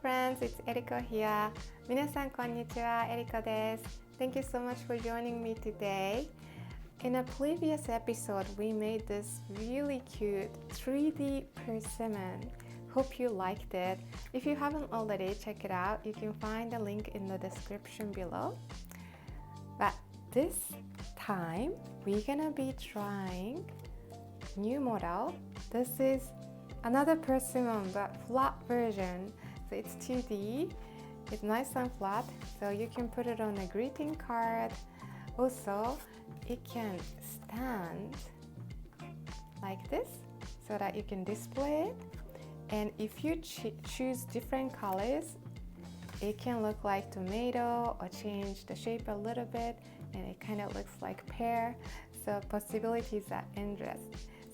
friends, it's Eriko here. 皆さんこんにちは、エリコです。Thank you so much for joining me today. In a previous episode, we made this really cute 3D persimmon. Hope you liked it. If you haven't already, check it out. You can find the link in the description below. But this time, we're gonna be trying new model. This is another persimmon, but flat version. So it's 2D. It's nice and flat, so you can put it on a greeting card. Also, it can stand like this so that you can display it. And if you choose different colors, it can look like tomato or change the shape a little bit, and it kind of looks like pear. So possibilities are endless.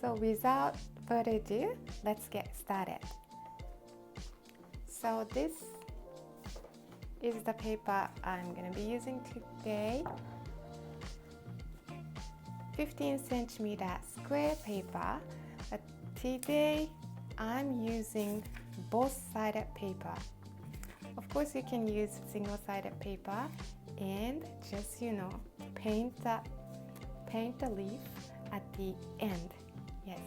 So without further ado, let's get started. So this is the paper I'm going to be using today. 15 centimeter square paper, but today I'm using both-sided paper. Of course, you can use single-sided paper and just paint the leaf at the end. Yes.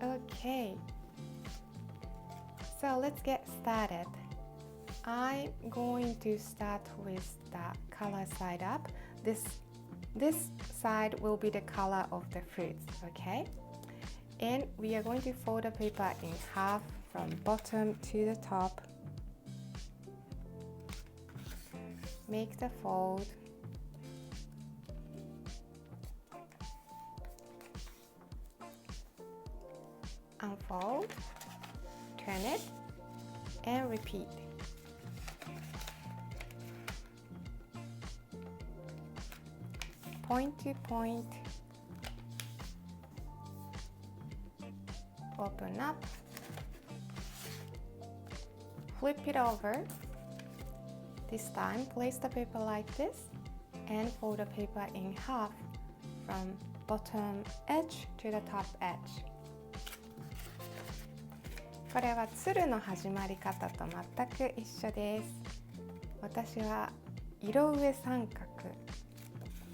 Okay. So let's get started. I'm going to start with the color side up. This side will be the color of the fruits, okay? And we are going to fold the paper in half from bottom to the top. Make the fold. Unfold, turn it, and repeat. Point to point, open up, flip it over. This time, place the paper like this and fold the paper in half from bottom edge to the top edge. これは鶴の始まり方と全く一緒です。私は色上三角、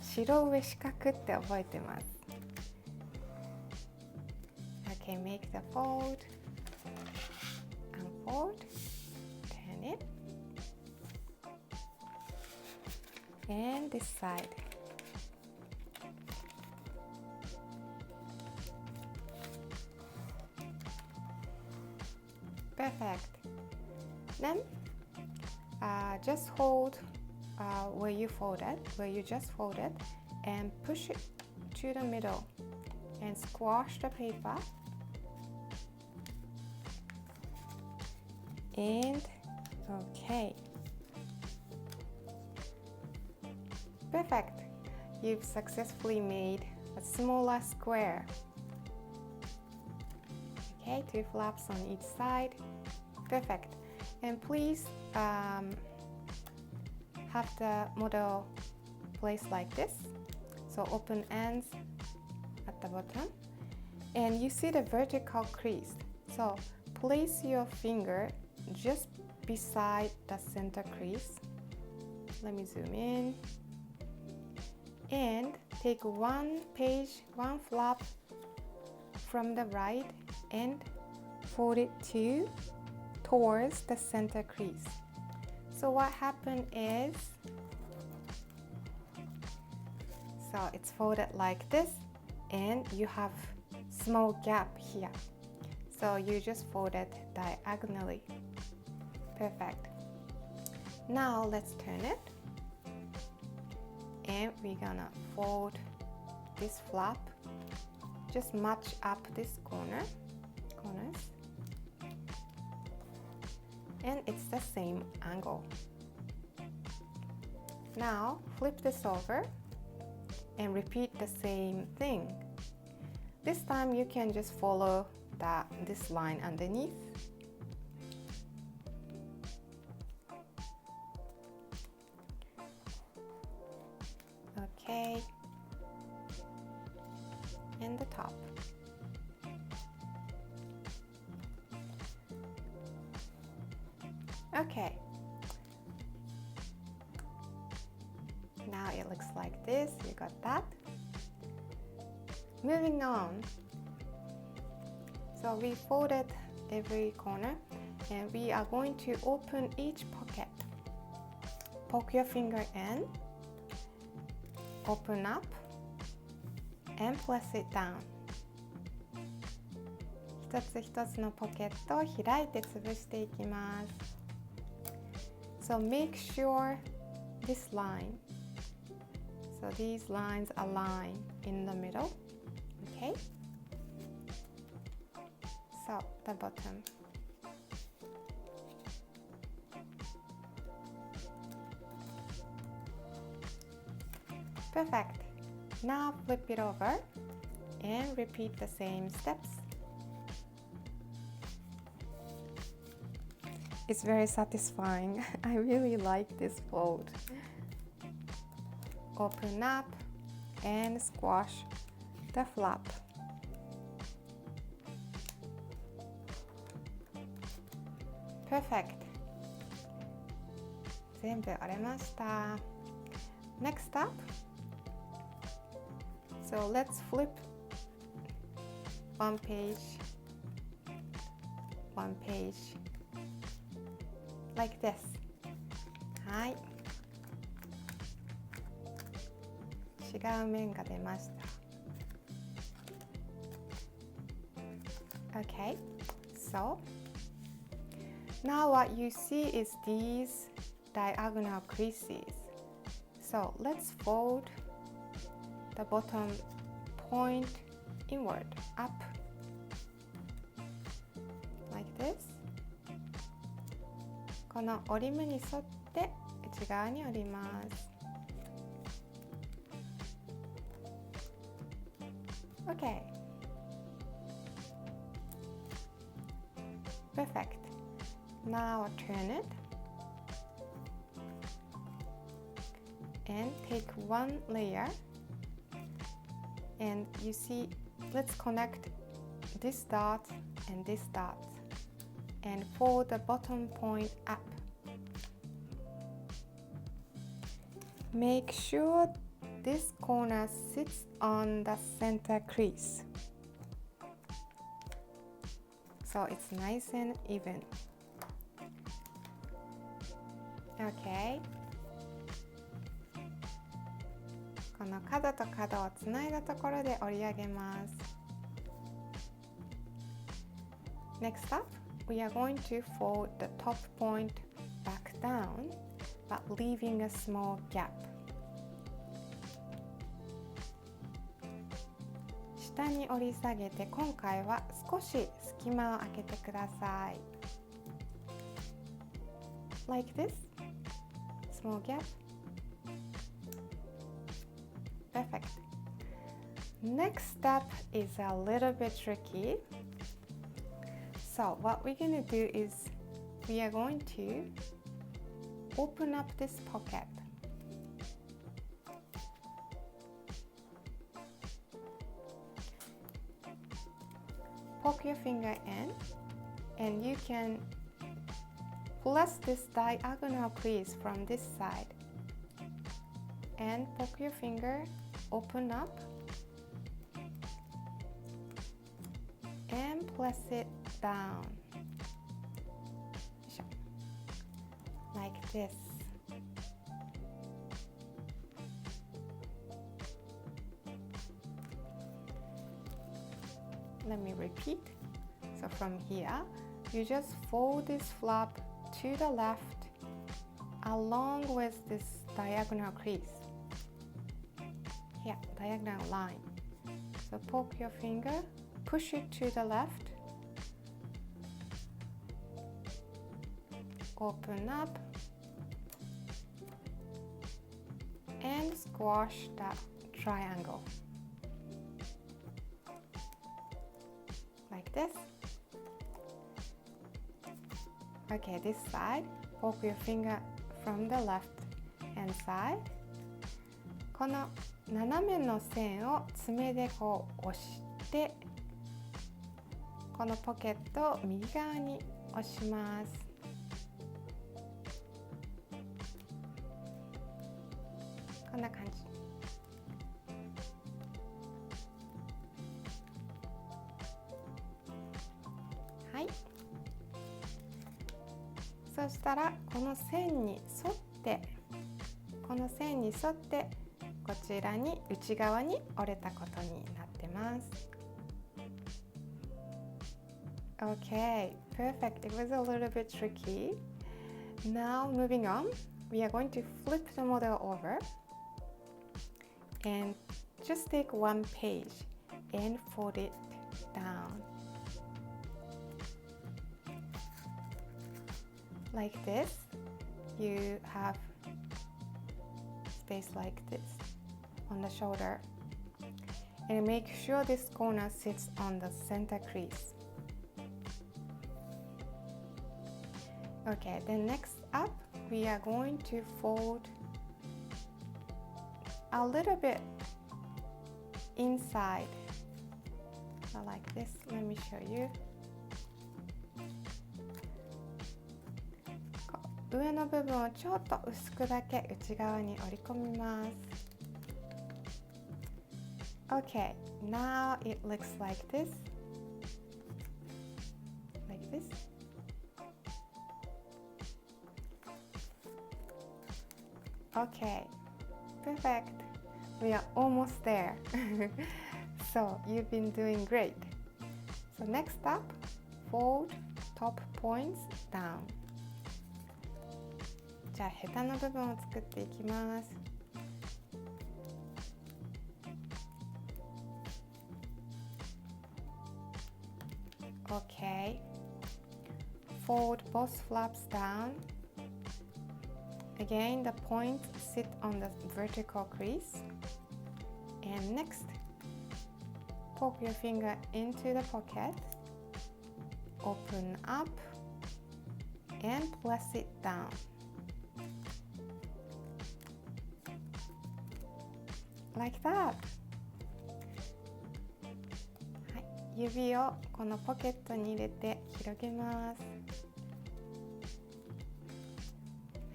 白上四角って覚えてます。Okay, make the fold, unfold, turn it, and this side. Perfect. Then just hold where you just folded, and push it to the middle and squash the paper. And okay. Perfect. You've successfully made a smaller square. Okay, 2 flaps on each side. Perfect. And please have the model placed like this. So open ends at the bottom. And you see the vertical crease. So place your finger just beside the center crease. Let me zoom in. And take one flap from the right and fold it towards the center crease. So what happened is, so it's folded like this, and you have small gap here. So you just fold it diagonally. Perfect. Now let's turn it, and we're gonna fold this flap. Just match up this corners, and it's the same angle. Now flip this over and repeat the same thing. This time you can just follow this line underneath. Okay, and the top. Okay. Now it looks like this. You got that? Moving on. So we folded every corner and we are going to open each pocket. Poke your finger in, open up, and press it down. 一つ一つのポケットを開いて潰していきます。So make sure this line, so these lines align in the middle, okay? So the bottom. Perfect. Now flip it over and repeat the same steps. It's very satisfying. I really like this fold. Open up and squash the flap. Perfect. 全部折れました。Next up. So let's flip one page, like this. はい。違う面が出ました。Okay, so now what you see is these diagonal creases. So let's fold the bottom point inward, up, like this. この折り目に沿って内側に折ります。Okay. Perfect. Now turn it and take one layer. And you see, let's connect this dot and this dot and fold the bottom point up. Make sure this corner sits on the center crease, so it's nice and even. Okay. この角と角をつないだところで折り上げます。Next up, we are going to fold the top point back down, but leaving a small gap. 下に折り下げて、今回は少し隙間を空けてください。Like this, small gap. Perfect. Next step is a little bit tricky. So what we're going to do is we are going to open up this pocket. Poke your finger in and you can press this diagonal crease from this side and poke your finger, open up and press it down like this. Let me repeat. So from here, you just fold this flap to the left along with this diagonal crease. Here, diagonal line. So poke your finger, push it to the left, open up, and squash that triangle. Like this. Okay, this side, poke your finger from the left hand side. この斜めの線を爪でこう押して、このポケットを右側に押します。こんな感じ。はい。そしたらこの線に沿ってこちらに内側に折れたことになってます。Okay, perfect. It was a little bit tricky. Now moving on, we are going to flip the model over and just take one page and fold it down. Like this, you have space like this on the shoulder. And make sure this corner sits on the center crease. Okay, then next up, we are going to fold a little bit inside. Like this, let me show you. 上の部分をちょっと薄くだけ内側に折り込みます。Okay, now it looks like this. Like this. Okay, perfect. We are almost there. So you've been doing great. So next up, fold top points down. じゃあヘタの部分を作っていきます。Okay. Fold both flaps down. Again, the points sit on the vertical crease. And next, poke your finger into the pocket. Open up and press it down. Like that. はい、指をこのポケットに入れて広げます。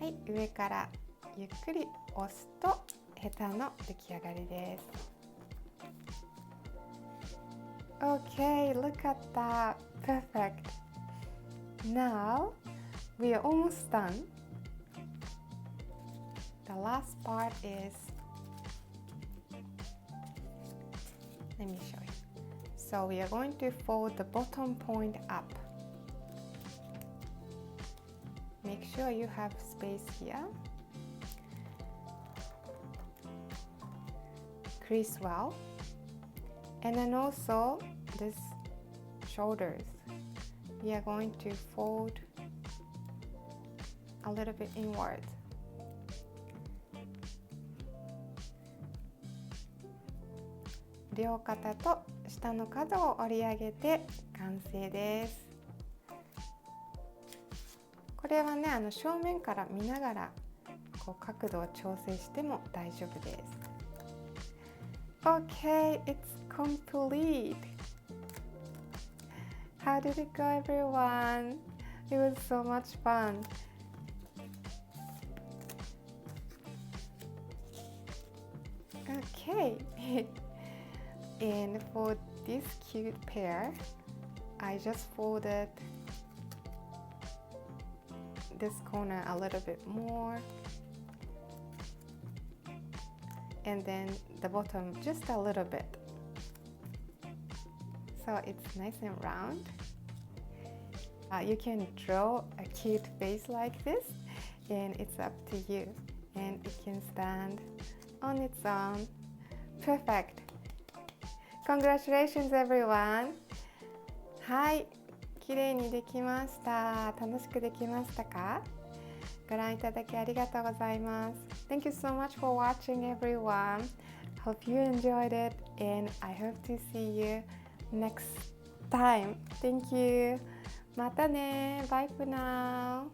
はい、上からゆっくり押すとヘタの出来上がりです。Okay, look at that. Perfect. Now we are almost done. The last part is, let me show you. So we are going to fold the bottom point up. Make sure you have space here. Crease well. And then also this shoulders. We are going to fold a little bit inward.両肩と下の角を折り上げて完成です。これはね、正面から見ながらこう角度を調整しても大丈夫です。Okay, it's complete. How did it go, everyone? It was so much fun. Okay. And for this cute pear, I just folded this corner a little bit more, and then the bottom just a little bit, so it's nice and round. You can draw a cute face like this, and it's up to you, and it can stand on its own. Perfect. Congratulations, everyone. はい、綺麗にできました。楽しくできましたか？ご覧いただきありがとうございます。Thank you so much for watching, everyone. Hope you enjoyed it, and I hope to see you next time. Thank you. またね。Bye for now.